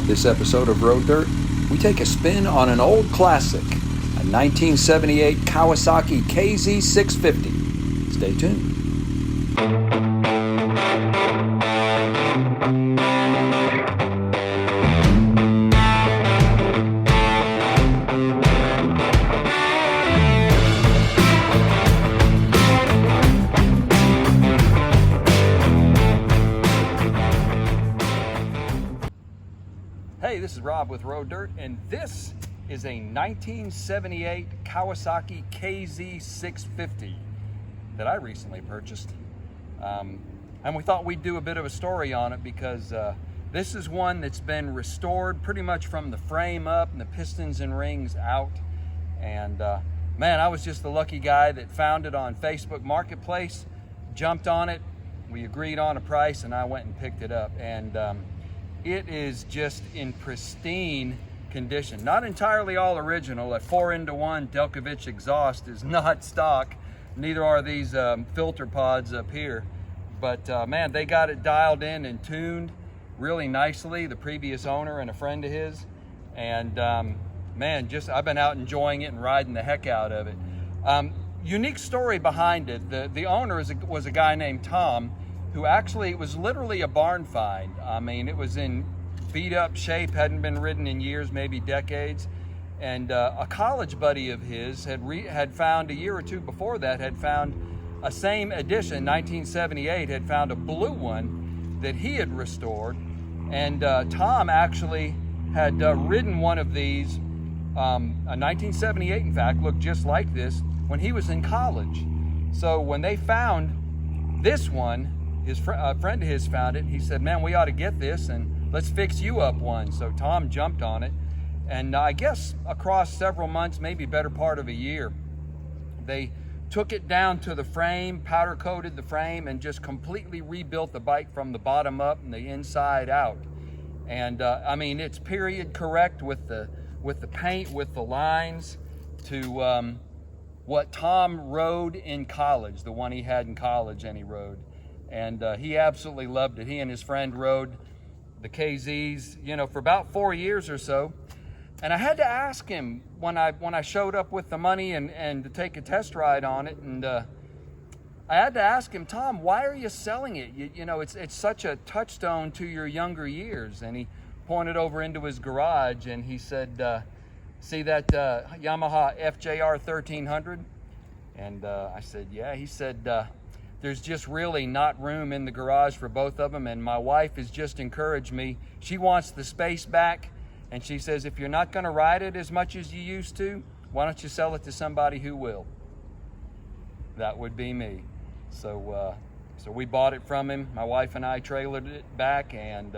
This episode of Road Dirt, we take a spin on an old classic, a 1978 Kawasaki KZ650. Stay tuned. Hey, this is Rob with Road Dirt, and this is a 1978 Kawasaki KZ650 that I recently purchased. And we thought we'd do a bit of a story on it because this is one that's been restored pretty much from the frame up and the pistons and rings out. And man, I was just the lucky guy that found it on Facebook Marketplace, jumped on it, we agreed on a price, and I went and picked it up. And it is just in pristine condition. Not entirely all original. A 4-into-1 Delkovich exhaust is not stock. Neither are these filter pods up here. But man, they got it dialed in and tuned really nicely, the previous owner and a friend of his. And man, I've been out enjoying it and riding the heck out of it. Unique story behind it. The owner was a guy named Tom, who actually, it was literally a barn find. I mean, it was in beat up shape, hadn't been ridden in years, maybe decades. And a college buddy of his had found a year or two before that, had found a same edition, 1978, had found a blue one that he had restored. And Tom actually had ridden one of these, a 1978 in fact, looked just like this, when he was in college. So when they found this one, his friend of his found it. He said, man, we ought to get this and let's fix you up one. So Tom jumped on it. And I guess across several months, maybe better part of a year, they took it down to the frame, powder coated the frame, and just completely rebuilt the bike from the bottom up and the inside out. And I mean, it's period correct with the paint, with the lines to what Tom rode in college, the one he had in college and he rode. And he absolutely loved it. He and his friend rode the KZs, for about 4 years or so. And I had to ask him when I showed up with the money and to take a test ride on it. And I had to ask him, Tom, why are you selling it? It's such a touchstone to your younger years. And he pointed over into his garage and he said, see that Yamaha FJR 1300? And I said, yeah. He said, there's just really not room in the garage for both of them, and my wife has just encouraged me. She wants the space back, and she says, if you're not going to ride it as much as you used to, why don't you sell it to somebody who will? That would be me. So we bought it from him. My wife and I trailered it back and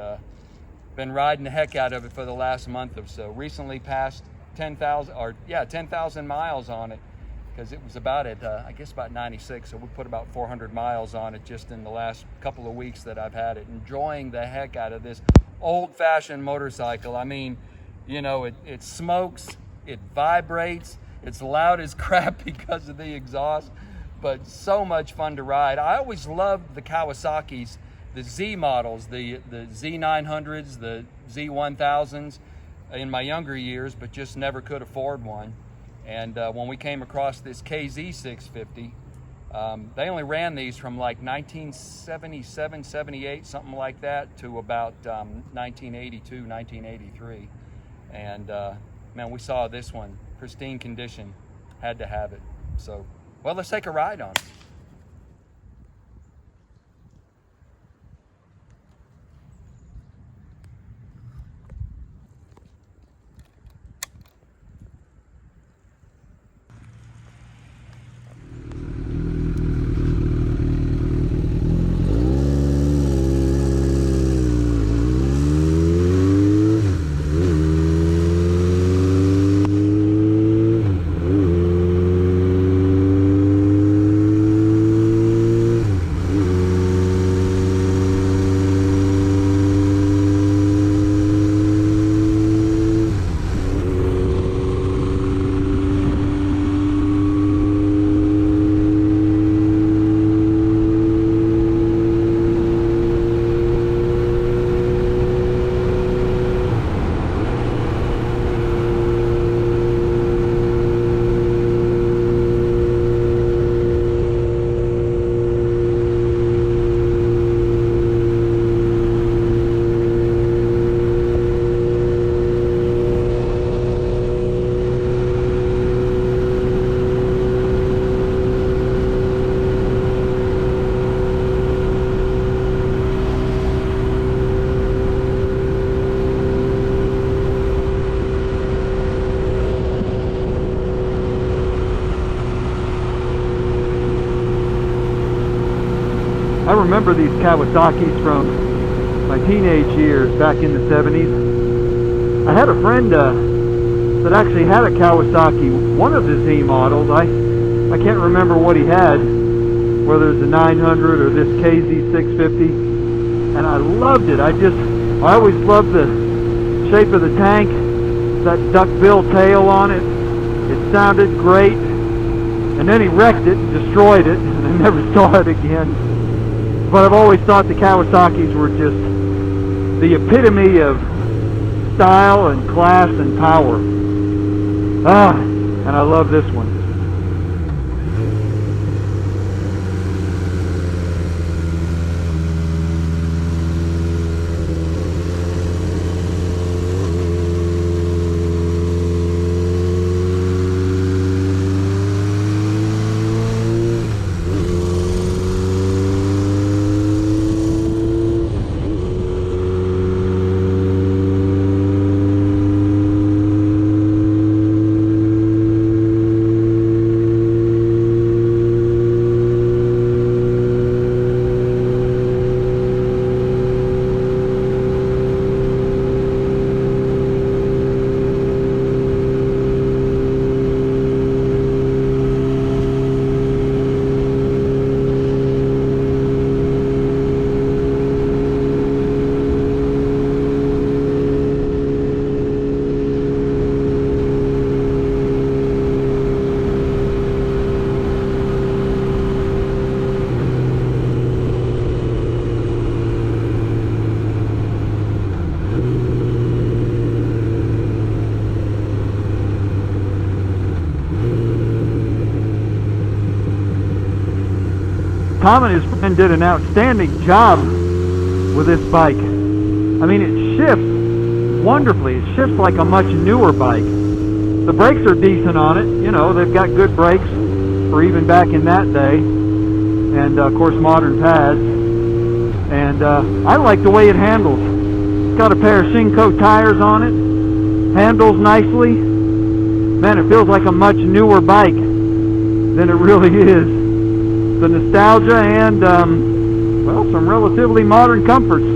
been riding the heck out of it for the last month or so. Recently passed 10,000 miles on it, because it was about I guess about 96, so we put about 400 miles on it just in the last couple of weeks that I've had it. Enjoying the heck out of this old-fashioned motorcycle. I mean, it smokes, it vibrates, it's loud as crap because of the exhaust, but so much fun to ride. I always loved the Kawasaki's, the Z models, the Z900s, the Z1000s in my younger years, but just never could afford one. And when we came across this KZ650, they only ran these from like 1977, 78, something like that, to about 1982, 1983. And man, we saw this one, pristine condition, had to have it. So, well, let's take a ride on it. remember these Kawasaki's from my teenage years back in the 70s. I had a friend that actually had a Kawasaki, one of the Z models. I can't remember what he had, whether it's a 900 or this KZ650, and I loved it. I always loved the shape of the tank, that duckbill tail on it. It sounded great, and then he wrecked it and destroyed it, and I never saw it again. But I've always thought the Kawasaki's were just the epitome of style and class and power. And I love this one. Tom and his friend did an outstanding job with this bike. I mean, it shifts wonderfully. It shifts like a much newer bike. The brakes are decent on it. You know, they've got good brakes for even back in that day. And, of course, modern pads. And I like the way it handles. It's got a pair of Shinko tires on it. Handles nicely. Man, it feels like a much newer bike than it really is. The nostalgia and, well, some relatively modern comforts.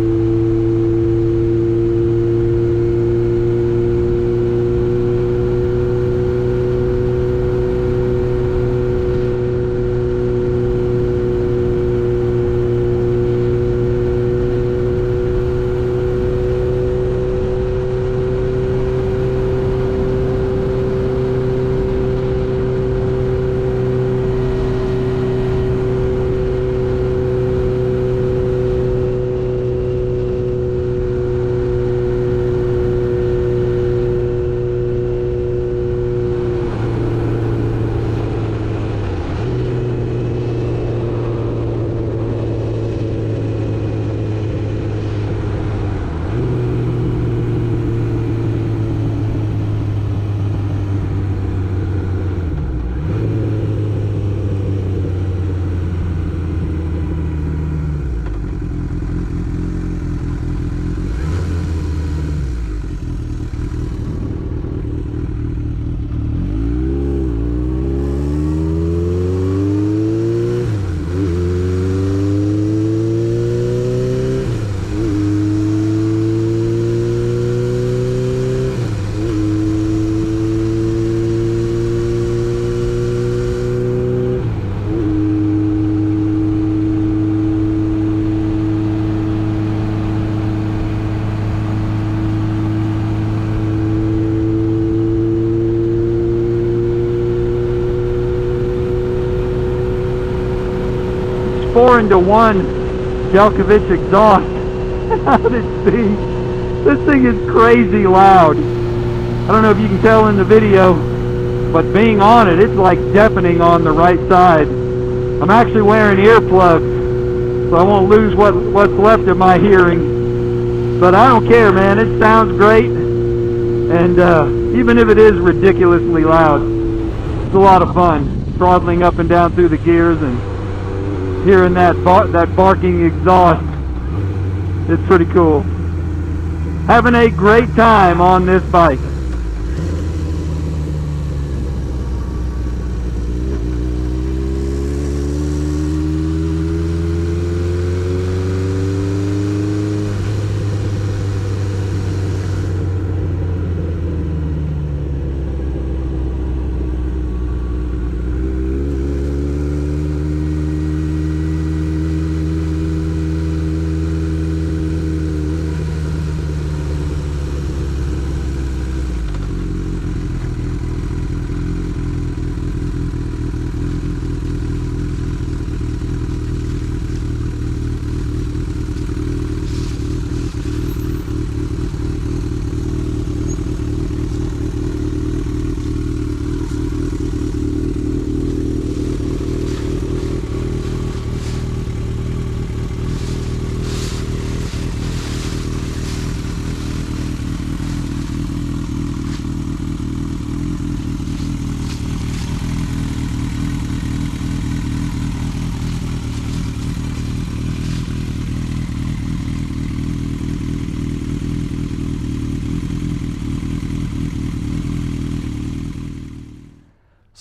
Four into one Delkovich exhaust. Out at sea. This thing is crazy loud. I don't know if you can tell in the video, but being on it, it's like deafening on the right side. I'm actually wearing earplugs, so I won't lose what's left of my hearing. But I don't care, man. It sounds great, and even if it is ridiculously loud, it's a lot of fun. Throttling up and down through the gears and hearing that barking exhaust. It's pretty cool. Having a great time on this bike.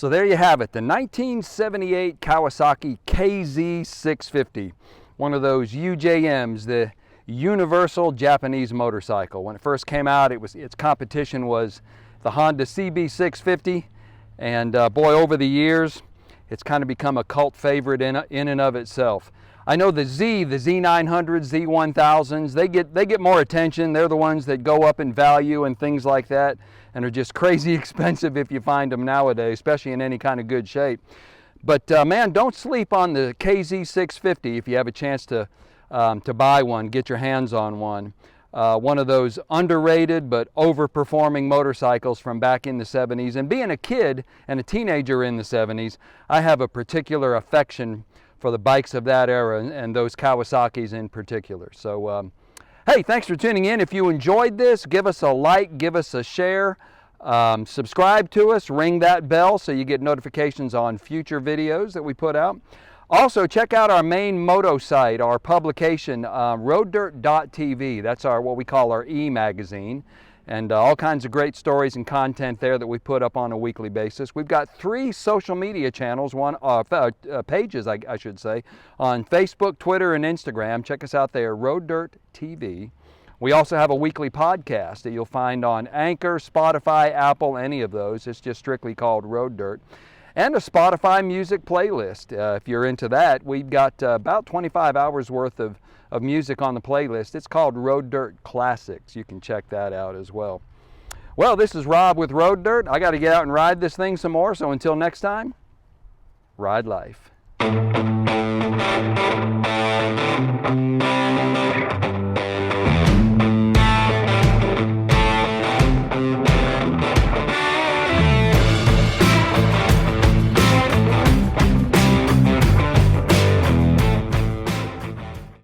So there you have it, the 1978 Kawasaki KZ650, one of those UJMs, the Universal Japanese Motorcycle. When it first came out, its competition was the Honda CB650, and boy, over the years, it's kind of become a cult favorite in and of itself. I know the Z900, Z1000s, they get more attention. They're the ones that go up in value and things like that, and are just crazy expensive if you find them nowadays, especially in any kind of good shape. But man, don't sleep on the KZ650 if you have a chance to buy one, get your hands on one. One of those underrated but overperforming motorcycles from back in the 70s. And being a kid and a teenager in the 70s, I have a particular affection for the bikes of that era and those Kawasaki's in particular. So, hey, thanks for tuning in. If you enjoyed this, give us a like, give us a share, subscribe to us, ring that bell so you get notifications on future videos that we put out. Also, check out our main moto site, our publication, roaddirt.tv. That's what we call our e-magazine, and all kinds of great stories and content there that we put up on a weekly basis. We've got 3 social media channels, pages, I should say, on Facebook, Twitter, and Instagram. Check us out there, Road Dirt TV. We also have a weekly podcast that you'll find on Anchor, Spotify, Apple, any of those. It's just strictly called Road Dirt. And a Spotify music playlist. If you're into that, we've got about 25 hours worth of music on the playlist. It's called Road Dirt Classics. You can check that out as well. Well, this is Rob with Road Dirt. I got to get out and ride this thing some more, so until next time, ride life.